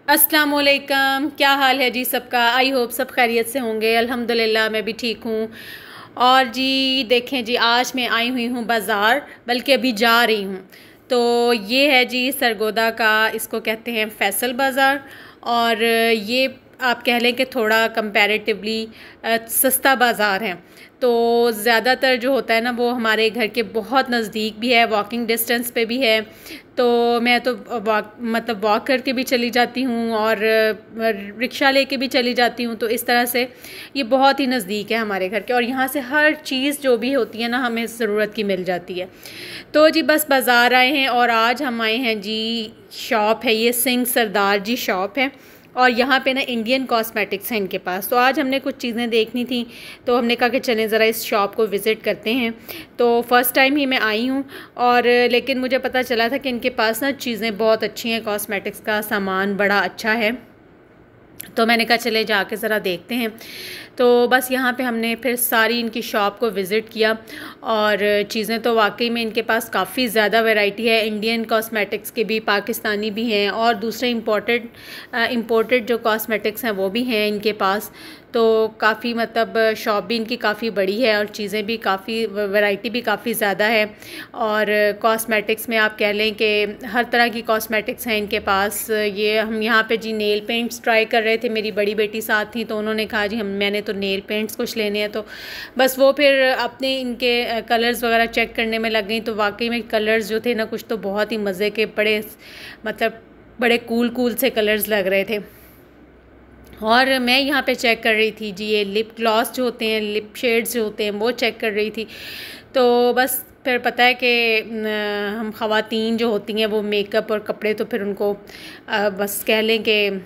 अस्सलाम वालेकुम। क्या हाल है जी सबका? आई होप सब खैरियत से होंगे। अल्हम्दुलिल्लाह मैं भी ठीक हूँ। और जी देखें जी, आज मैं आई हुई हूँ बाज़ार, बल्कि अभी जा रही हूँ। तो ये है जी सरगोदा का, इसको कहते हैं फैसल बाज़ार। और ये आप कह लें कि थोड़ा कंपैरेटिवली सस्ता बाज़ार है। तो ज़्यादातर जो होता है ना, वो हमारे घर के बहुत नज़दीक भी है, वॉकिंग डिस्टेंस पे भी है। तो मैं तो वॉक करके भी चली जाती हूँ और रिक्शा लेके भी चली जाती हूँ। तो इस तरह से ये बहुत ही नज़दीक है हमारे घर के, और यहाँ से हर चीज़ जो भी होती है ना, हमें ज़रूरत की मिल जाती है। तो जी बस बाज़ार आए हैं, और आज हम आए हैं जी, शॉप है ये सिंह सरदार जी शॉप है। और यहाँ पे ना इंडियन कॉस्मेटिक्स हैं इनके पास। तो आज हमने कुछ चीज़ें देखनी थी, तो हमने कहा कि चलें ज़रा इस शॉप को विज़िट करते हैं। तो फ़र्स्ट टाइम ही मैं आई हूँ, और लेकिन मुझे पता चला था कि इनके पास ना चीज़ें बहुत अच्छी हैं, कॉस्मेटिक्स का सामान बड़ा अच्छा है। तो मैंने कहा चले जाके ज़रा देखते हैं। तो बस यहाँ पे हमने फिर सारी इनकी शॉप को विज़िट किया, और चीज़ें तो वाकई में इनके पास काफ़ी ज़्यादा वैरायटी है। इंडियन कॉस्मेटिक्स के भी, पाकिस्तानी भी हैं, और दूसरे इंपोर्टेड जो कॉस्मेटिक्स हैं वो भी हैं इनके पास। तो काफ़ी मतलब शॉप भी इनकी काफ़ी बड़ी है, और चीज़ें भी काफ़ी, वैरायटी भी काफ़ी ज़्यादा है। और कॉस्मेटिक्स में आप कह लें कि हर तरह की कॉस्मेटिक्स हैं इनके पास। ये हम यहाँ पे जी नेल पेंट्स ट्राई कर रहे थे, मेरी बड़ी बेटी साथ थी, तो उन्होंने कहा जी मैंने तो नेल पेंट्स कुछ लेने हैं। तो बस वो फिर अपने इनके कलर्स वगैरह चेक करने में लग गई। तो वाकई में कलर्स जो थे ना, कुछ तो बहुत ही मज़े के, बड़े मतलब बड़े कूल से कलर्स लग रहे थे। और मैं यहाँ पे चेक कर रही थी जी, ये लिप ग्लॉस जो होते हैं, लिप शेड्स जो होते हैं, वो चेक कर रही थी। तो बस फिर पता है कि हम ख़वातीन जो होती हैं वो मेकअप और कपड़े, तो फिर उनको बस कह लें कि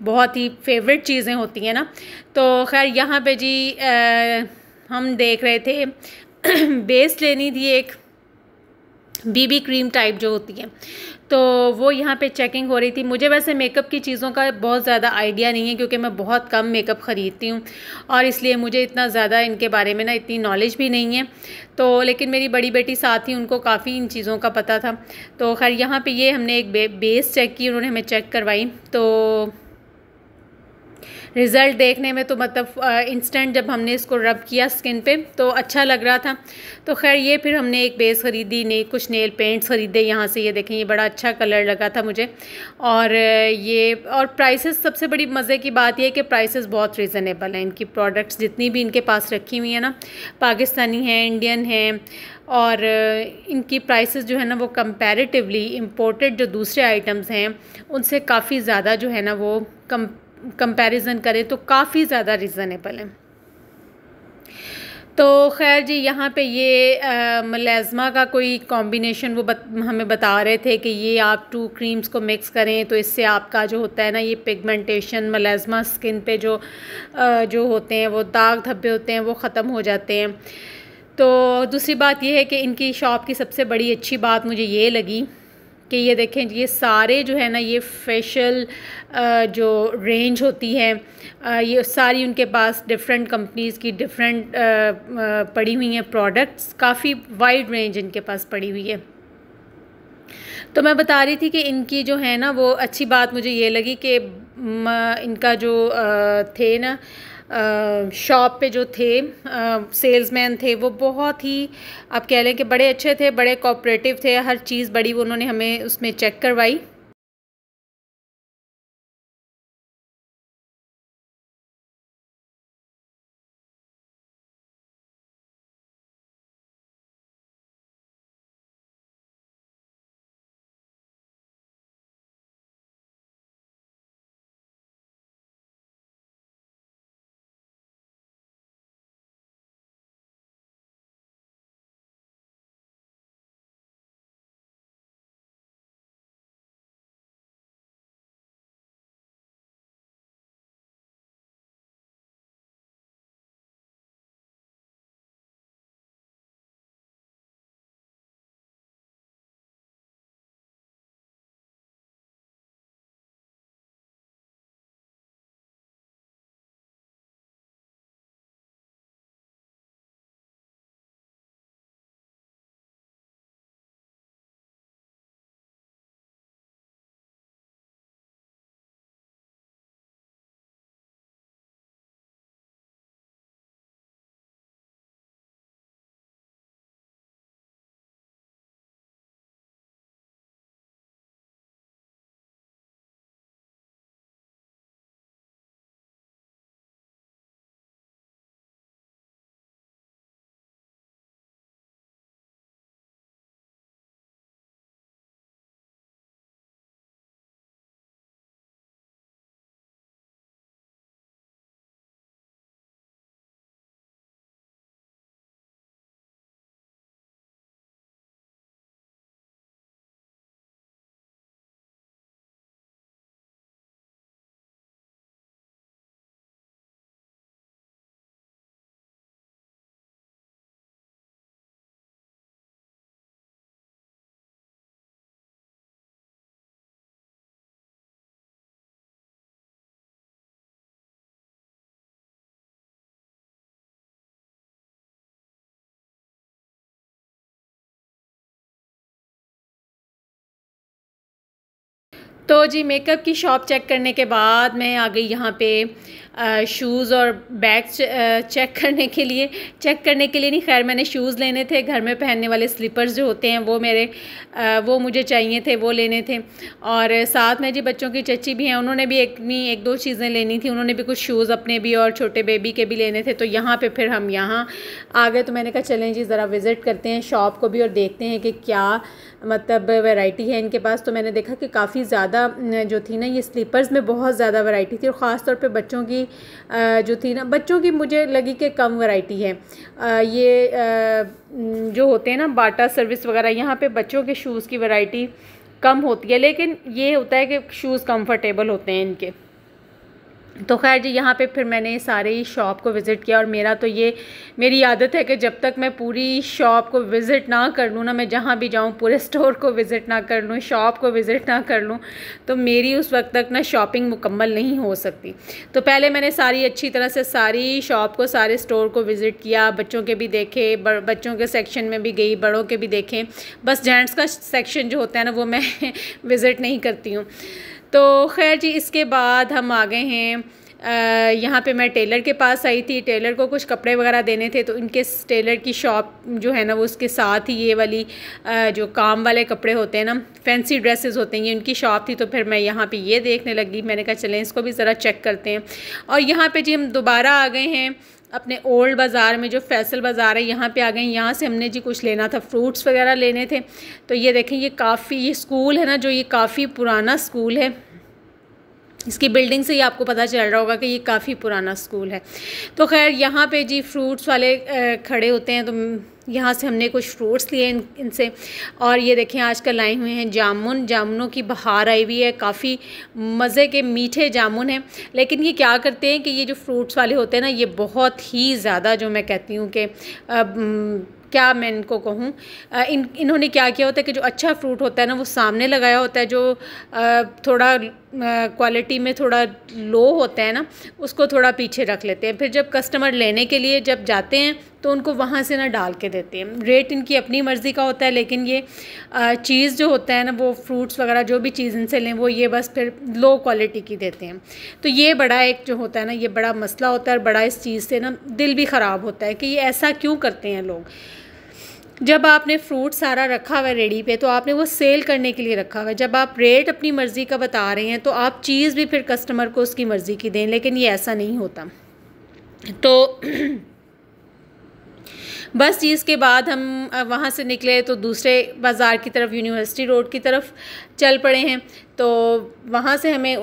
बहुत ही फेवरेट चीज़ें होती हैं ना। तो खैर यहाँ पे जी हम देख रहे थे बेस लेनी थी एक, बीबी क्रीम टाइप जो होती है। तो वो यहाँ पे चेकिंग हो रही थी। मुझे वैसे मेकअप की चीज़ों का बहुत ज़्यादा आइडिया नहीं है, क्योंकि मैं बहुत कम मेकअप ख़रीदती हूँ, और इसलिए मुझे इतना ज़्यादा इनके बारे में ना इतनी नॉलेज भी नहीं है। तो लेकिन मेरी बड़ी बेटी साथ थी, उनको काफ़ी इन चीज़ों का पता था। तो खैर यहाँ पे ये हमने एक बेस चेक की, उन्होंने हमें चेक करवाई। तो रिज़ल्ट देखने में तो मतलब इंस्टेंट जब हमने इसको रब किया स्किन पे तो अच्छा लग रहा था। तो खैर ये फिर हमने एक बेस ख़रीदी, कुछ नेल पेंट्स ख़रीदे यहाँ से। ये देखें, ये बड़ा अच्छा कलर लगा था मुझे। और ये और प्राइसेस, सबसे बड़ी मज़े की बात ये है कि प्राइसेस बहुत रीज़नेबल हैं। इनकी प्रोडक्ट्स जितनी भी इनके पास रखी हुई हैं ना, पाकिस्तानी हैं, इंडियन हैं, और इनकी प्राइसेस जो है ना वो कंपैरेटिवली इंपोर्टेड जो दूसरे आइटम्स हैं उनसे काफ़ी ज़्यादा जो है ना वो कंपैरिजन करें तो काफ़ी ज़्यादा रीज़नेबल है। तो खैर जी यहाँ पे ये मलाज़मा का कोई कॉम्बिनेशन वो हमें बता रहे थे कि ये आप 2 क्रीम्स को मिक्स करें तो इससे आपका जो होता है ना, ये पिगमेंटेशन मलाज़मा स्किन पे जो होते हैं, वो दाग धब्बे होते हैं, वो ख़त्म हो जाते हैं। तो दूसरी बात ये है कि इनकी शॉप की सबसे बड़ी अच्छी बात मुझे ये लगी कि ये देखें, ये सारे जो है ना, ये फेशियल जो रेंज होती है, ये सारी उनके पास डिफरेंट कंपनीज़ की डिफरेंट पड़ी हुई हैं प्रोडक्ट्स। काफ़ी वाइड रेंज इनके पास पड़ी हुई है। तो मैं बता रही थी कि इनकी जो है ना, वो अच्छी बात मुझे ये लगी कि इनका जो थे ना, शॉप पे जो थे सेल्समैन थे, वो बहुत ही, आप कह लें कि बड़े अच्छे थे, बड़े कोऑपरेटिव थे। हर चीज़ बड़ी वो उन्होंने हमें उसमें चेक करवाई। तो जी मेकअप की शॉप चेक करने के बाद मैं आ गई यहाँ पे शूज़ और बैग्स चेक करने के लिए। नहीं, खैर मैंने शूज़ लेने थे, घर में पहनने वाले स्लीपर्स जो होते हैं वो मुझे चाहिए थे, वो लेने थे। और साथ में जी बच्चों की चच्ची भी हैं, उन्होंने भी एक दो चीज़ें लेनी थी, उन्होंने भी कुछ शूज़ अपने भी और छोटे बेबी के भी लेने थे। तो यहाँ पे फिर हम यहाँ आ गए। तो मैंने कहा चलें जी ज़रा विज़िट करते हैं शॉप को भी और देखते हैं कि क्या मतलब वैरायटी है इनके पास। तो मैंने देखा कि काफ़ी ज़्यादा जो थी ना, ये स्लीपर्स में बहुत ज़्यादा वैरायटी थी और ख़ास तौर पे बच्चों की जो थी ना, बच्चों की मुझे लगी कि कम वैरायटी है। जो होते हैं ना बाटा सर्विस वगैरह, यहाँ पे बच्चों के शूज़ की वैरायटी कम होती है, लेकिन ये होता है कि शूज़ कंफर्टेबल होते हैं इनके। तो खैर जी यहाँ पे फिर मैंने सारे ही शॉप को विज़िट किया। और मेरी आदत है कि जब तक मैं पूरी शॉप को विज़िट ना कर लूँ ना, मैं जहाँ भी जाऊँ पूरे स्टोर को विज़िट ना कर लूँ, शॉप को विज़िट ना कर लूँ, तो मेरी उस वक्त तक ना शॉपिंग मुकम्मल नहीं हो सकती। तो पहले मैंने अच्छी तरह से सारी शॉप को, सारे स्टोर को विज़िट किया, बच्चों के भी देखे, बच्चों के सेक्शन में भी गई, बड़ों के भी देखें। बस जेंट्स का सेक्शन जो होता है ना वो मैं विज़िट नहीं करती हूँ। तो खैर जी इसके बाद हम आ गए हैं यहाँ पे मैं टेलर के पास आई थी। टेलर को कुछ कपड़े वगैरह देने थे, तो इनके टेलर की शॉप जो है ना वो उसके साथ ही ये वाली जो काम वाले कपड़े होते हैं ना, फैंसी ड्रेसेस होते हैं, ये उनकी शॉप थी। तो फिर मैं यहाँ पे ये देखने लगी, मैंने कहा चलें इसको भी ज़रा चेक करते हैं। और यहाँ पे जी हम दोबारा आ गए हैं अपने ओल्ड बाज़ार में, जो फैसल बाज़ार है, यहाँ पे आ गए हैं। यहाँ से हमने जी कुछ लेना था, फ्रूट्स वगैरह लेने थे। तो ये देखें, ये स्कूल है ना जो, ये काफ़ी पुराना स्कूल है। इसकी बिल्डिंग से ही आपको पता चल रहा होगा कि ये काफ़ी पुराना स्कूल है। तो खैर यहाँ पे जी फ्रूट्स वाले खड़े होते हैं, तो यहाँ से हमने कुछ फ्रूट्स लिए इनसे। और ये देखें आजकल आए हुए हैं जामुनों की बहार आई हुई है, काफ़ी मज़े के मीठे जामुन हैं। लेकिन ये क्या करते हैं कि ये जो फ्रूट्स वाले होते हैं ना, ये बहुत ही ज़्यादा, जो मैं कहती हूँ कि क्या मैं इनको कहूँ, इन्होंने क्या किया होता है कि जो अच्छा फ्रूट होता है ना वो सामने लगाया होता है, जो थोड़ा क्वालिटी में थोड़ा लो होता है ना उसको थोड़ा पीछे रख लेते हैं। फिर जब कस्टमर लेने के लिए जब जाते हैं तो उनको वहाँ से ना डाल के देते हैं। रेट इनकी अपनी मर्ज़ी का होता है, लेकिन ये चीज़ जो होता है ना, वो फ्रूट्स वगैरह जो भी चीज़ इनसे लें वो ये बस फिर लो क्वालिटी की देते हैं। तो ये बड़ा एक जो होता है ना, ये बड़ा मसला होता है और बड़ा इस चीज़ से ना दिल भी ख़राब होता है कि ये ऐसा क्यों करते हैं लोग। जब आपने फ्रूट सारा रखा हुआ है रेडी पे, तो आपने वो सेल करने के लिए रखा हुआ है। जब आप रेट अपनी मर्ज़ी का बता रहे हैं तो आप चीज़ भी फिर कस्टमर को उसकी मर्ज़ी की दें, लेकिन ये ऐसा नहीं होता। तो बस चीज़ के बाद हम वहाँ से निकले तो दूसरे बाज़ार की तरफ, यूनिवर्सिटी रोड की तरफ चल पड़े हैं। तो वहाँ से हमें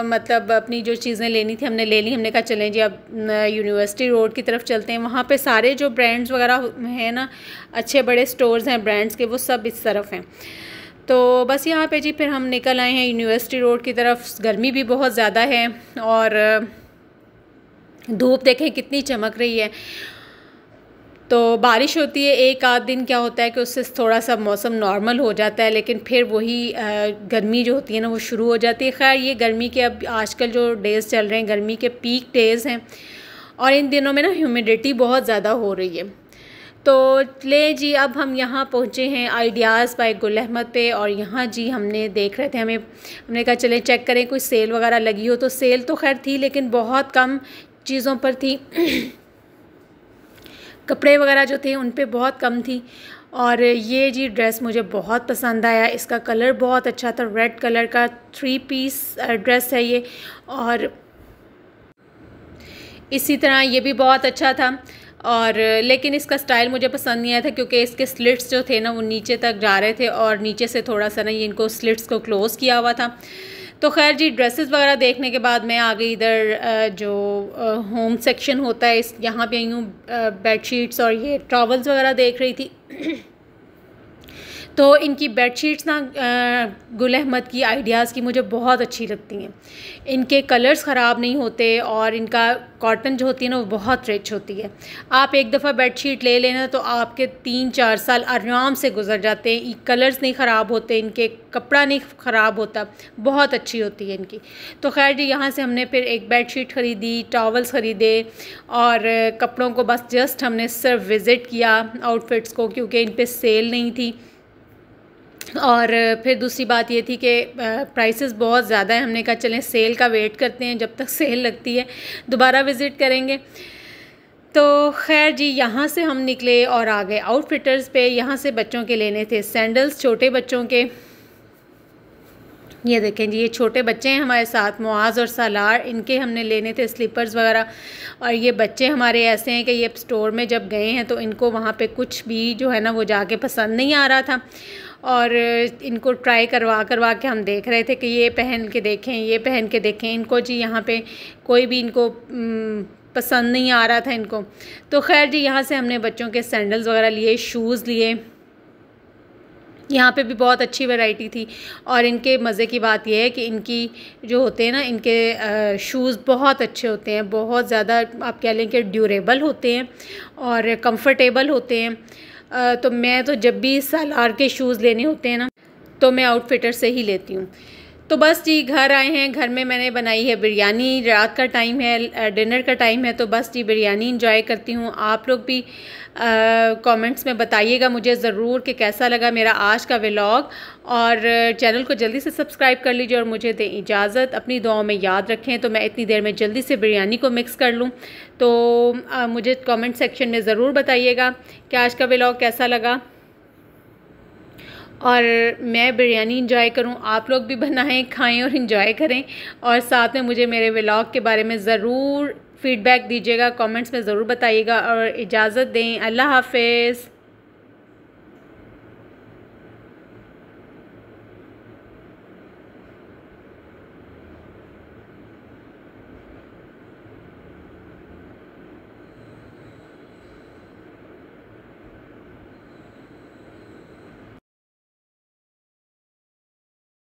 मतलब अपनी जो चीज़ें लेनी थी हमने ले ली। हमने कहा चलें जी अब यूनिवर्सिटी रोड की तरफ चलते हैं। वहाँ पे सारे जो ब्रांड्स वगैरह हैं ना, अच्छे बड़े स्टोर्स हैं ब्रांड्स के, वो सब इस तरफ हैं। तो बस यहाँ पे जी फिर हम निकल आए हैं यूनिवर्सिटी रोड की तरफ। गर्मी भी बहुत ज़्यादा है और धूप देखें कितनी चमक रही है। तो बारिश होती है, एक आध दिन क्या होता है कि उससे थोड़ा सा मौसम नॉर्मल हो जाता है, लेकिन फिर वही गर्मी जो होती है ना वो शुरू हो जाती है। खैर ये गर्मी के अब आजकल जो डेज़ चल रहे हैं, गर्मी के पीक डेज़ हैं और इन दिनों में ना ह्यूमिडिटी बहुत ज़्यादा हो रही है। तो ले जी अब हम यहाँ पहुँचे हैं आइडियाज़ बाय गुल अहमद पे। और यहाँ जी हमने देख रहे थे, हमने कहा चलें चेक करें कोई सेल वगैरह लगी हो। तो सेल तो खैर थी, लेकिन बहुत कम चीज़ों पर थी। कपड़े वगैरह जो थे उन पे बहुत कम थी। और ये जी ड्रेस मुझे बहुत पसंद आया, इसका कलर बहुत अच्छा था, रेड कलर का 3 पीस ड्रेस है ये। और इसी तरह ये भी बहुत अच्छा था, और लेकिन इसका स्टाइल मुझे पसंद नहीं आया था क्योंकि इसके स्लिट्स जो थे ना वो नीचे तक जा रहे थे और नीचे से थोड़ा सा ना ये इनको स्लिट्स को क्लोज़ किया हुआ था। तो खैर जी ड्रेसेस वगैरह देखने के बाद मैं आ गई इधर जो होम सेक्शन होता है, यहाँ पे आई हूँ बेडशीट्स और ये टॉवल्स वगैरह देख रही थी। तो इनकी बेडशीट्स ना गुल अहमद की आइडियाज़ की मुझे बहुत अच्छी लगती हैं। इनके कलर्स ख़राब नहीं होते और इनका कॉटन जो होती है ना वो बहुत रिच होती है। आप एक दफ़ा बेडशीट ले लेना तो आपके 3-4 साल आराम से गुजर जाते हैं। कलर्स नहीं ख़राब होते, इनके कपड़ा नहीं ख़राब होता, बहुत अच्छी होती है इनकी। तो खैर जी यहाँ से हमने फिर एक बेडशीट ख़रीदी, टॉवल्स ख़रीदे और कपड़ों को बस जस्ट हमने सिर्फ विज़िट किया आउटफिट्स को, क्योंकि इन पर सेल नहीं थी। और फिर दूसरी बात ये थी कि प्राइसेस बहुत ज़्यादा है। हमने कहा चलें सेल का वेट करते हैं, जब तक सेल लगती है दोबारा विज़िट करेंगे। तो खैर जी, यहाँ से हम निकले और आ गए आउटफिटर्स पे। यहाँ से बच्चों के लेने थे सैंडल्स, छोटे बच्चों के। ये देखें जी, ये छोटे बच्चे हैं हमारे साथ, मुआज़ और सालार, इनके हमने लेने थे स्लीपर्स वगैरह। और ये बच्चे हमारे ऐसे हैं कि ये स्टोर में जब गए हैं तो इनको वहाँ पे कुछ भी जो है ना वो जाके पसंद नहीं आ रहा था, और इनको ट्राई करवा करवा के हम देख रहे थे कि ये पहन के देखें, ये पहन के देखें। इनको जी यहाँ पे कोई भी इनको पसंद नहीं आ रहा था इनको। तो खैर जी, यहाँ से हमने बच्चों के सैंडल्स वगैरह लिए, शूज़ लिए। यहाँ पे भी बहुत अच्छी वैरायटी थी। और इनके मज़े की बात यह है कि इनकी जो होते हैं ना, इनके शूज़ बहुत अच्छे होते हैं, बहुत ज़्यादा आप कह लें कि ड्यूरेबल होते हैं और कंफर्टेबल होते हैं। तो मैं तो जब भी सालार के शूज़ लेने होते हैं ना तो मैं आउटफिटर से ही लेती हूँ। तो बस जी, घर आए हैं। घर में मैंने बनाई है बिरयानी। रात का टाइम है, डिनर का टाइम है, तो बस जी बिरयानी इंजॉय करती हूँ। आप लोग भी कमेंट्स में बताइएगा मुझे ज़रूर कि कैसा लगा मेरा आज का व्लॉग। और चैनल को जल्दी से सब्सक्राइब कर लीजिए और मुझे दें इजाज़त। अपनी दुआओं में याद रखें। तो मैं इतनी देर में जल्दी से बिरयानी को मिक्स कर लूँ। तो मुझे कमेंट सेक्शन में ज़रूर बताइएगा कि आज का व्लॉग कैसा लगा, और मैं बिरयानी इंजॉय करूं, आप लोग भी बनाएं, खाएं और इंजॉय करें। और साथ में मुझे मेरे व्लॉग के बारे में ज़रूर फीडबैक दीजिएगा, कमेंट्स में ज़रूर बताइएगा। और इजाज़त दें, अल्लाह हाफ़िज़।